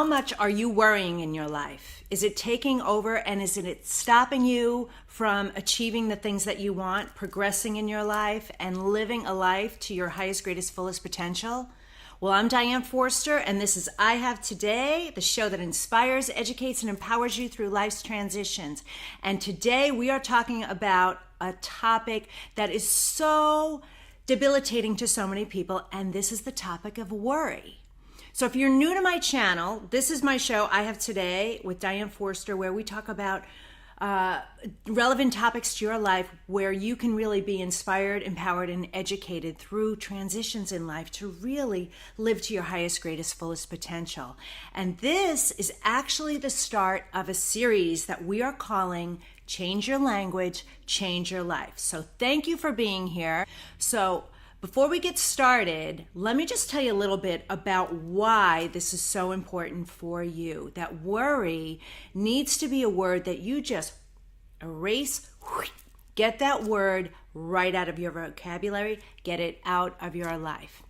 How much are you worrying in your life? Is it taking over, and is it stopping you from achieving the things that you want, progressing in your life, and living a life to your highest, greatest, fullest potential? Well, I'm Diane Forster, and this is I Have Today, the show that inspires, educates, and empowers you through life's transitions. And today we are talking about a topic that is so debilitating to so many people, and this is the topic of worry. So if you're new to my channel, this is my show, I Have Today, with Diane Forster, where we talk about relevant topics to your life where you can really be inspired, empowered, and educated through transitions in life to really live to your highest, greatest, fullest potential. And this is actually the start of a series that we are calling Change Your Language, Change Your Life. So thank you for being here. So before we get started, let me just tell you a little bit about why this is so important for you. That worry needs to be a word that you just erase, get that word right out of your vocabulary, get it out of your life.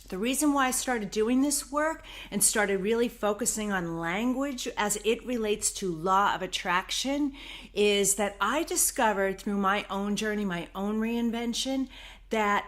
The reason why I started doing this work and started really focusing on language as it relates to law of attraction is that I discovered through my own journey, my own reinvention, that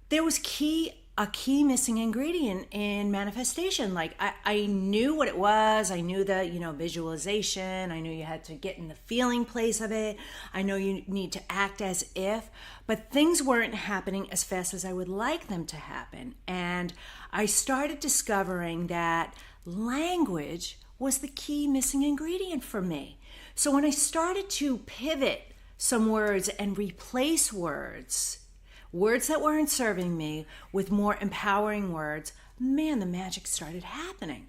there was a key missing ingredient in manifestation. Like I knew what it was. I knew the, visualization. I knew you had to get in the feeling place of it. I know you need to act as if, but things weren't happening as fast as I would like them to happen. And I started discovering that language was the key missing ingredient for me. So when I started to pivot some words and replace words that weren't serving me with more empowering words, man, the magic started happening.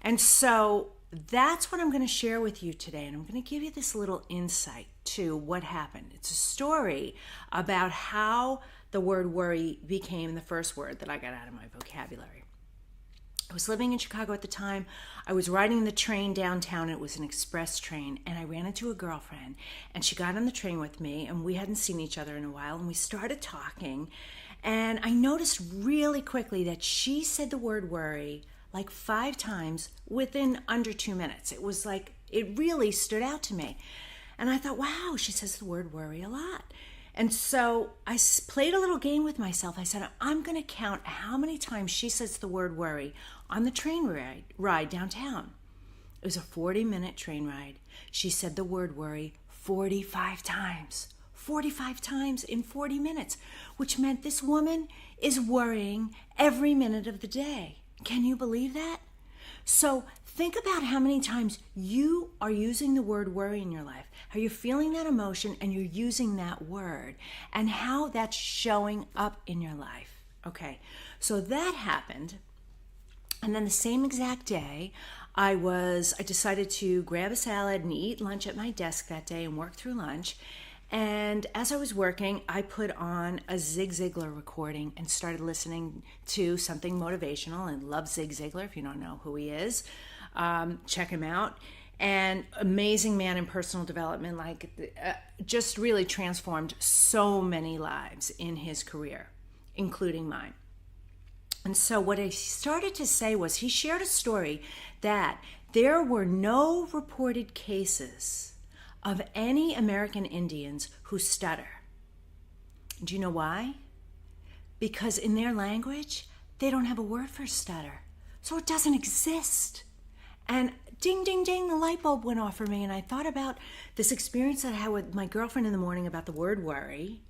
And so that's what I'm going to share with you today. And I'm going to give you this little insight to what happened. It's a story about how the word worry became the first word that I got out of my vocabulary. I was living in Chicago at the time. I was riding the train downtown. It was an express train, and I ran into a girlfriend, and she got on the train with me, and we hadn't seen each other in a while, and we started talking, and I noticed really quickly that she said the word worry like 5 times within under 2 minutes. It was like, it really stood out to me. And I thought, wow, she says the word worry a lot. And so I played a little game with myself. I said, I'm going to count how many times she says the word worry on the train ride downtown. It was a 40-minute train ride. She said the word worry 45 times. 45 times in 40 minutes, which meant this woman is worrying every minute of the day. Can you believe that? So think about how many times you are using the word worry in your life, how you're feeling that emotion and you're using that word, and how that's showing up in your life. Okay, so that happened. And then the same exact day, I decided to grab a salad and eat lunch at my desk that day and work through lunch. And as I was working, I put on a Zig Ziglar recording and started listening to something motivational, and love Zig Ziglar. If you don't know who he is, check him out. And amazing man in personal development, just really transformed so many lives in his career, including mine. And so what he started to say was, he shared a story that there were no reported cases of any American Indians who stutter. Do you know why? Because in their language, they don't have a word for stutter. So it doesn't exist. And ding, ding, ding, the light bulb went off for me. And I thought about this experience that I had with my girlfriend in the morning about the word worry.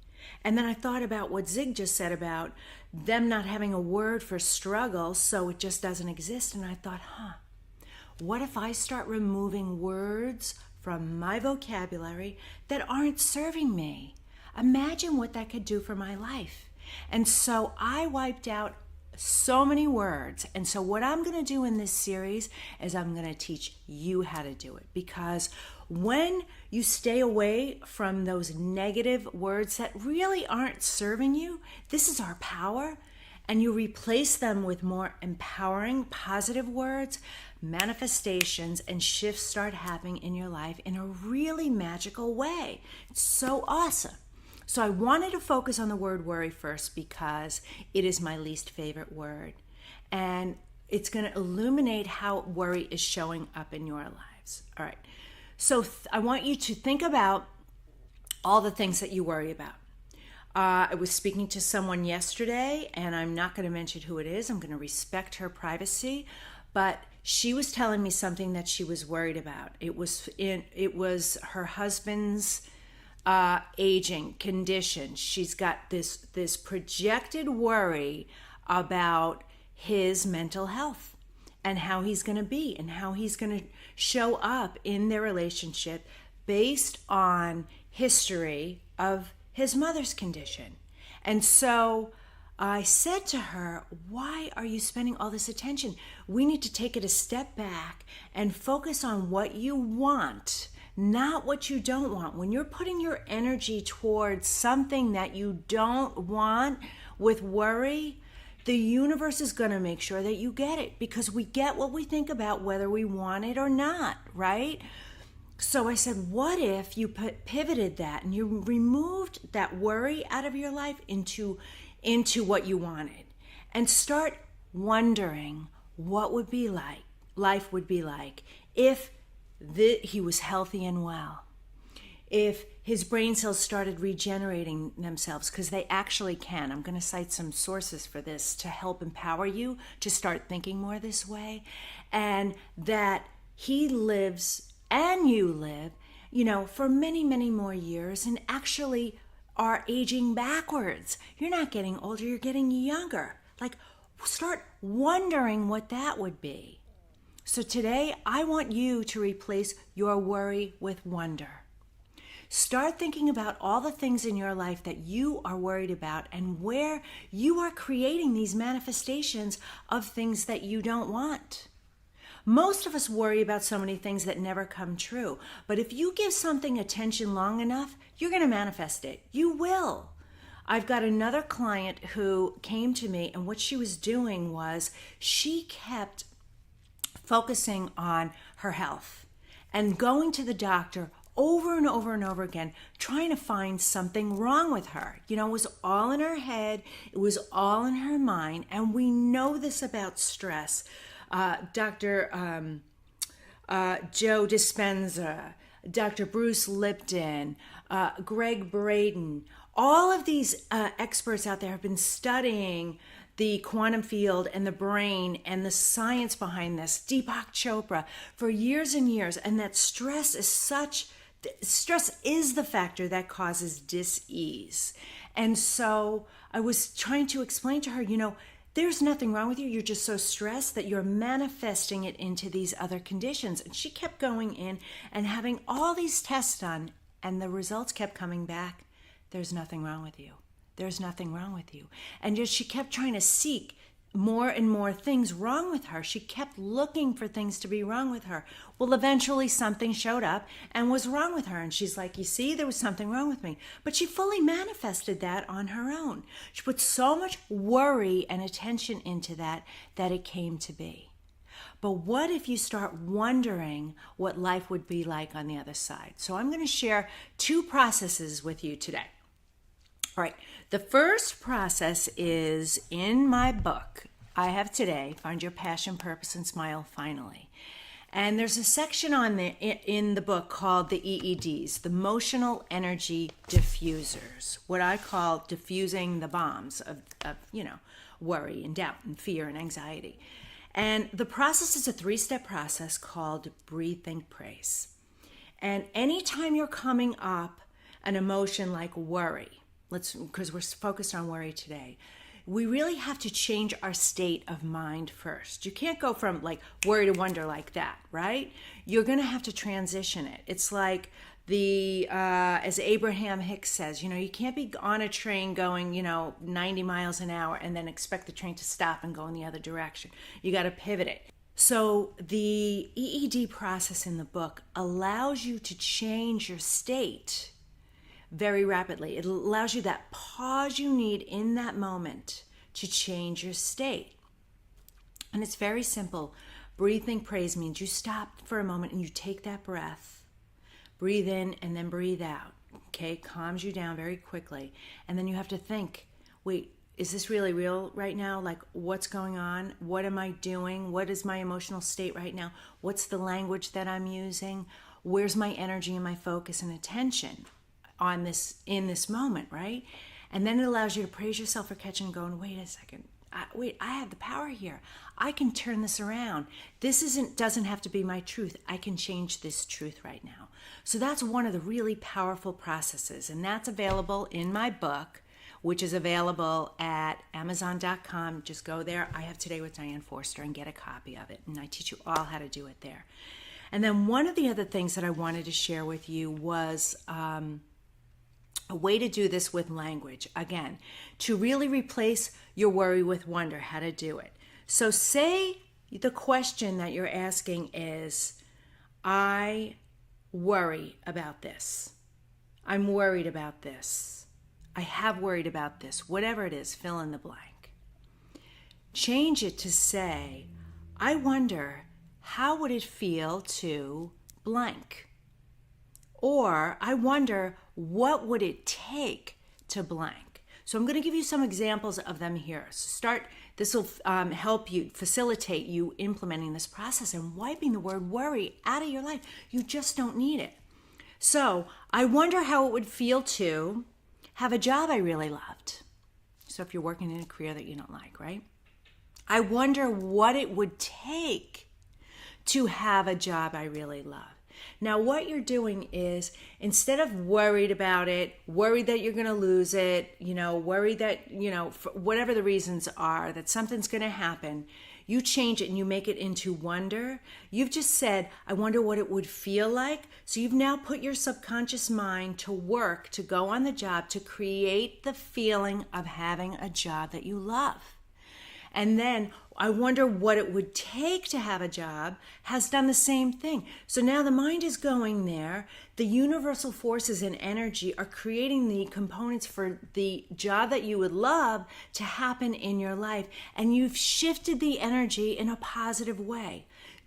And then I thought about what Zig just said about them not having a word for struggle, so it just doesn't exist. And I thought, what if I start removing words from my vocabulary that aren't serving me? Imagine what that could do for my life. And so I wiped out so many words. And so what I'm going to do in this series is I'm going to teach you how to do it. Because when you stay away from those negative words that really aren't serving you, this is our power, and you replace them with more empowering, positive words, manifestations and shifts start happening in your life in a really magical way. It's so awesome. So I wanted to focus on the word worry first because it is my least favorite word. And it's going to illuminate how worry is showing up in your lives. All right. So I want you to think about all the things that you worry about. I was speaking to someone yesterday, and I'm not going to mention who it is. I'm going to respect her privacy, but she was telling me something that she was worried about. It was her husband's aging condition. She's got this projected worry about his mental health and how he's going to be and how he's going to show up in their relationship based on history of his mother's condition. And so I said to her, why are you spending all this attention? We need to take it a step back and focus on what you want, not what you don't want. When you're putting your energy towards something that you don't want with worry, the universe is going to make sure that you get it, because we get what we think about, whether we want it or not, right? So I said, what if you pivoted that and you removed that worry out of your life into what you wanted, and start wondering what would be like, life would be like if he was healthy and well, if his brain cells started regenerating themselves, because they actually can. I'm going to cite some sources for this to help empower you to start thinking more this way, and that he lives and you live, for many, many more years, and actually are aging backwards. You're not getting older, you're getting younger. Like, start wondering what that would be. So today, I want you to replace your worry with wonder. Start thinking about all the things in your life that you are worried about and where you are creating these manifestations of things that you don't want. Most of us worry about so many things that never come true. But if you give something attention long enough, you're going to manifest it. You will. I've got another client who came to me, and what she was doing was she kept focusing on her health and going to the doctor over and over and over again, trying to find something wrong with her. It was all in her head. It was all in her mind. And we know this about stress. Dr. Joe Dispenza, Dr. Bruce Lipton, Greg Braden, all of these experts out there have been studying the quantum field and the brain and the science behind this, Deepak Chopra, for years and years, and that stress is the factor that causes dis-ease. And so I was trying to explain to her, there's nothing wrong with you. You're just so stressed that you're manifesting it into these other conditions. And she kept going in and having all these tests done, and the results kept coming back. There's nothing wrong with you. There's nothing wrong with you. And just she kept trying to seek more and more things wrong with her. She kept looking for things to be wrong with her. Well, eventually something showed up and was wrong with her. And she's like, you see, there was something wrong with me. But she fully manifested that on her own. She put so much worry and attention into that it came to be. But what if you start wondering what life would be like on the other side? So I'm going to share 2 processes with you today. All right. The first process is in my book I have today, Find Your Passion, Purpose, and Smile Finally. And there's a section in the book called the EEDs, the Emotional Energy Diffusers, what I call diffusing the bombs of worry and doubt and fear and anxiety. And the process is a 3-step process called Breathe, Think, Praise. And anytime you're coming up an emotion like worry, because we're focused on worry today, we really have to change our state of mind first. You can't go from like worry to wonder like that, right? You're going to have to transition it. It's like as Abraham Hicks says, you can't be on a train going, 90 miles an hour and then expect the train to stop and go in the other direction. You got to pivot it. So the EED process in the book allows you to change your state very rapidly. It allows you that pause you need in that moment to change your state. And it's very simple. Breathe, think, praise means you stop for a moment and you take that breath. Breathe in and then breathe out. Okay, calms you down very quickly. And then you have to think, wait, is this really real right now? Like, what's going on? What am I doing? What is my emotional state right now? What's the language that I'm using? Where's my energy and my focus and attention on this, in this moment, right? And then it allows you to praise yourself for catching and going, wait a second. I have the power here. I can turn this around. This doesn't have to be my truth. I can change this truth right now. So that's one of the really powerful processes, and that's available in my book, which is available at Amazon.com. Just go there. I have Today with Diane Forster, and get a copy of it. And I teach you all how to do it there. And then one of the other things that I wanted to share with you was a way to do this with language. Again, to really replace your worry with wonder, how to do it. So say the question that you're asking is, I worry about this. I'm worried about this. I have worried about this. Whatever it is, fill in the blank. Change it to say, I wonder, how would it feel to blank? Or I wonder, what would it take to blank? So I'm going to give you some examples of them here. So this will help you, facilitate you implementing this process and wiping the word worry out of your life. You just don't need it. So I wonder how it would feel to have a job I really loved. So if you're working in a career that you don't like, right? I wonder what it would take to have a job I really love. Now, what you're doing is, instead of worried about it, worried that you're going to lose it, worried that, for whatever the reasons are, that something's going to happen, you change it and you make it into wonder. You've just said, I wonder what it would feel like. So you've now put your subconscious mind to work, to go on the job, to create the feeling of having a job that you love. And then I wonder what it would take to have a job has done the same thing. So now the mind is going there. The universal forces and energy are creating the components for the job that you would love to happen in your life. And you've shifted the energy in a positive way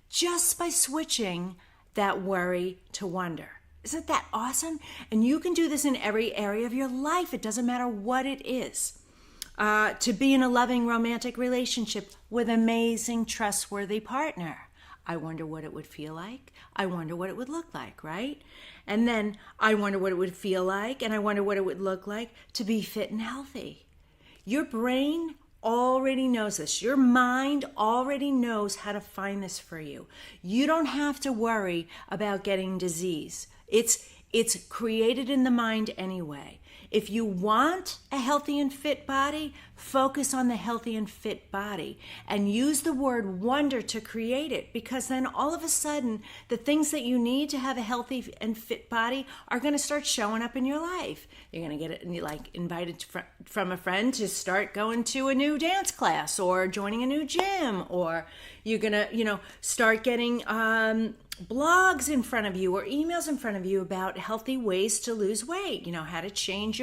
just by switching that worry to wonder. Isn't that awesome? And you can do this in every area of your life. It doesn't matter what it is. To be in a loving romantic relationship with an amazing, trustworthy partner. I wonder what it would feel like. I wonder what it would look like, right? And then I wonder what it would feel like, and I wonder what it would look like to be fit and healthy. Your brain already knows this. Your mind already knows how to find this for you. You don't have to worry about getting disease. It's created in the mind anyway. If you want a healthy and fit body, focus on the healthy and fit body and use the word wonder to create it, because then all of a sudden the things that you need to have a healthy and fit body are going to start showing up in your life. You're going to get invited from a friend to start going to a new dance class or joining a new gym, or you're going to, start getting blogs in front of you or emails in front of you about healthy ways to lose weight, how to change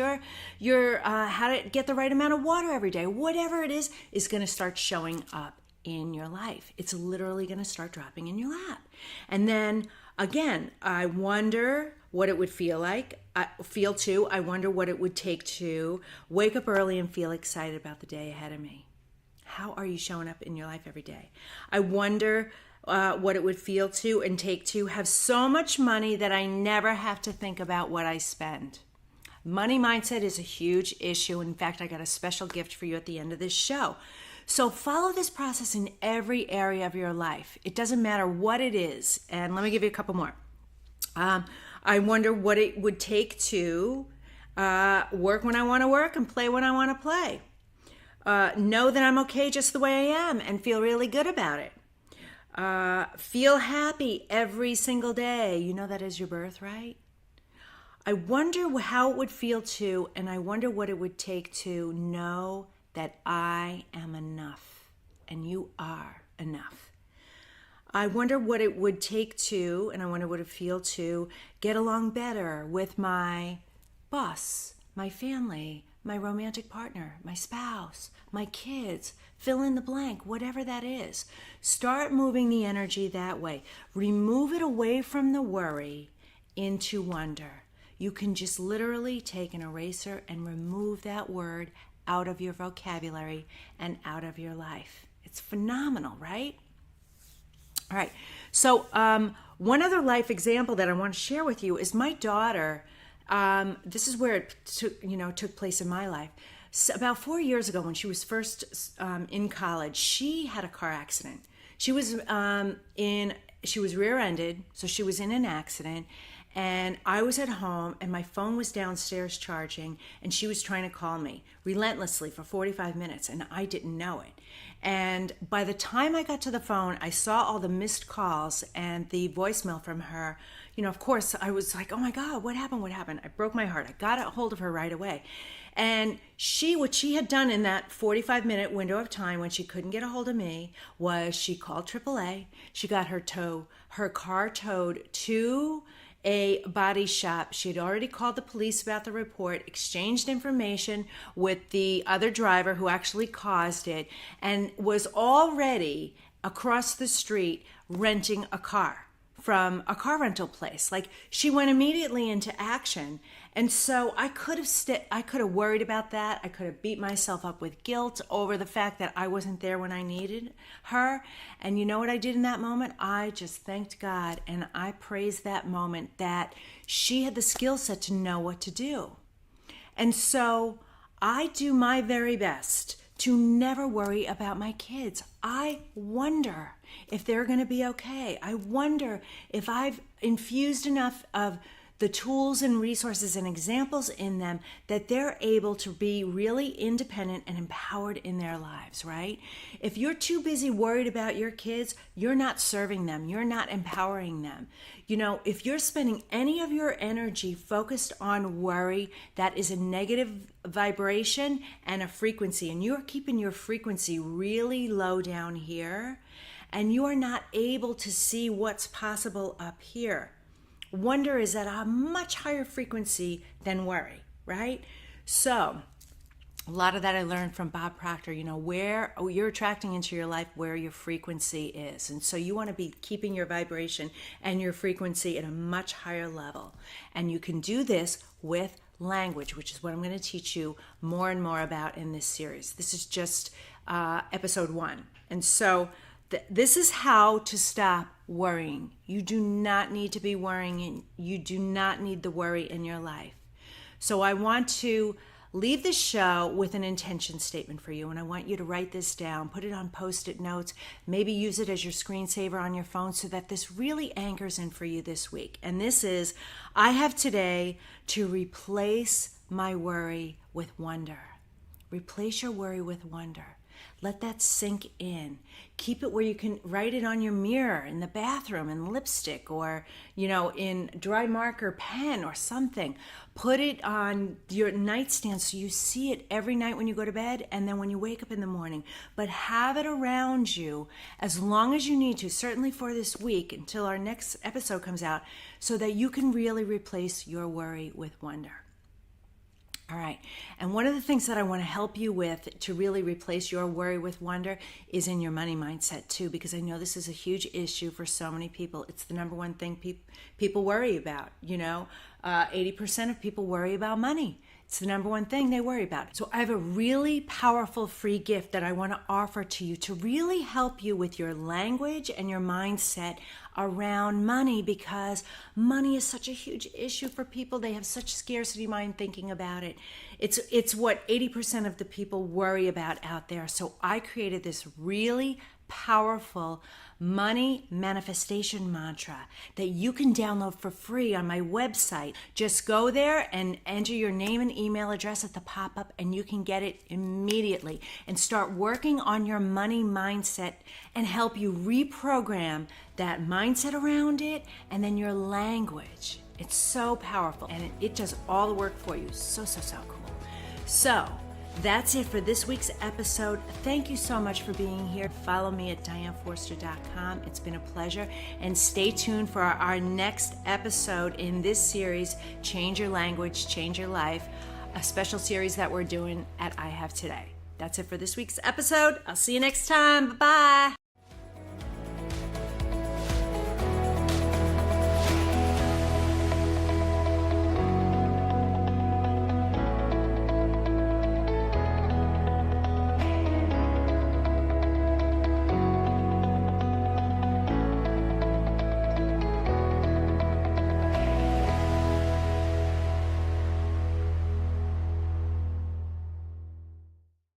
your how to get the right amount of water every day. Whatever it is going to start showing up in your life. It's literally going to start dropping in your lap. And then again, I wonder what it would feel like. I wonder what it would take to wake up early and feel excited about the day ahead of me. How are you showing up in your life every day? I wonder what it would feel to and take to have so much money that I never have to think about what I spend. Money mindset is a huge issue. In fact, I got a special gift for you at the end of this show. So follow this process in every area of your life. It doesn't matter what it is. And let me give you a couple more. I wonder what it would take to work when I want to work and play when I want to play. Know that I'm okay just the way I am and feel really good about it. Feel happy every single day. You know that is your birthright. I wonder how it would feel to, and I wonder what it would take to know that I am enough, and you are enough. I wonder what it would take to, and I wonder what it would feel to get along better with my boss, my family, my romantic partner, my spouse, my kids, fill in the blank, whatever that is. Start moving the energy that way. Remove it away from the worry into wonder. You can just literally take an eraser and remove that word out of your vocabulary and out of your life. It's phenomenal, right? All right. So one other life example that I want to share with you is my daughter. This is where it took place in my life. So about 4 years ago, when she was first in college, she had a car accident. She was rear-ended, so she was in an accident. And I was at home, and my phone was downstairs charging, and she was trying to call me relentlessly for 45 minutes, and I didn't know it. And by the time I got to the phone, I saw all the missed calls and the voicemail from her. Of course, I was like, oh my God, what happened? What happened? I broke my heart. I got a hold of her right away. And what she had done in that 45-minute window of time when she couldn't get a hold of me was she called AAA. She got her car towed to a body shop. She had already called the police about the report, exchanged information with the other driver who actually caused it, and was already across the street renting a car from a car rental place. Like, she went immediately into action. And so I could have worried about that. I could have beat myself up with guilt over the fact that I wasn't there when I needed her. And you know what I did in that moment? I just thanked God, and I praised that moment that she had the skill set to know what to do. And so I do my very best to never worry about my kids. I wonder if they're going to be okay. I wonder if I've infused enough of the tools and resources and examples in them that they're able to be really independent and empowered in their lives, right? If you're too busy worried about your kids, you're not serving them. You're not empowering them. If you're spending any of your energy focused on worry, that is a negative vibration and a frequency, and you're keeping your frequency really low down here, and you are not able to see what's possible up here. Wonder is at a much higher frequency than worry, right? So a lot of that I learned from Bob Proctor, where you're attracting into your life where your frequency is. And so you want to be keeping your vibration and your frequency at a much higher level. And you can do this with language, which is what I'm going to teach you more and more about in this series. This is just episode 1. And so this is how to stop worrying. You do not need to be worrying. You do not need the worry in your life. So I want to leave the show with an intention statement for you, and I want you to write this down, put it on Post-it notes, maybe use it as your screensaver on your phone so that this really anchors in for you this week. And this is, I have today to replace my worry with wonder. Replace your worry with wonder. Let that sink in. Keep it where you can write it on your mirror, in the bathroom, in lipstick, or, in dry marker pen or something. Put it on your nightstand so you see it every night when you go to bed and then when you wake up in the morning. But have it around you as long as you need to, certainly for this week until our next episode comes out, so that you can really replace your worry with wonder. All right. And one of the things that I want to help you with to really replace your worry with wonder is in your money mindset too, because I know this is a huge issue for so many people. It's the number one thing people worry about. 80% of people worry about money. It's the number one thing they worry about. So I have a really powerful free gift that I want to offer to you to really help you with your language and your mindset around money, because money is such a huge issue for people. They have such scarcity mind thinking about it. It's what 80% of the people worry about out there. So I created this really powerful money manifestation mantra that you can download for free on my website. Just go there and enter your name and email address at the pop-up, and you can get it immediately and start working on your money mindset and help you reprogram that mindset around it, and then your language. It's so powerful, and it does all the work for you. So cool. So that's it for this week's episode. Thank you so much for being here. Follow me at DianeForster.com. It's been a pleasure. And stay tuned for our next episode in this series, Change Your Language, Change Your Life, a special series that we're doing at I Have Today. That's it for this week's episode. I'll see you next time. Bye-bye.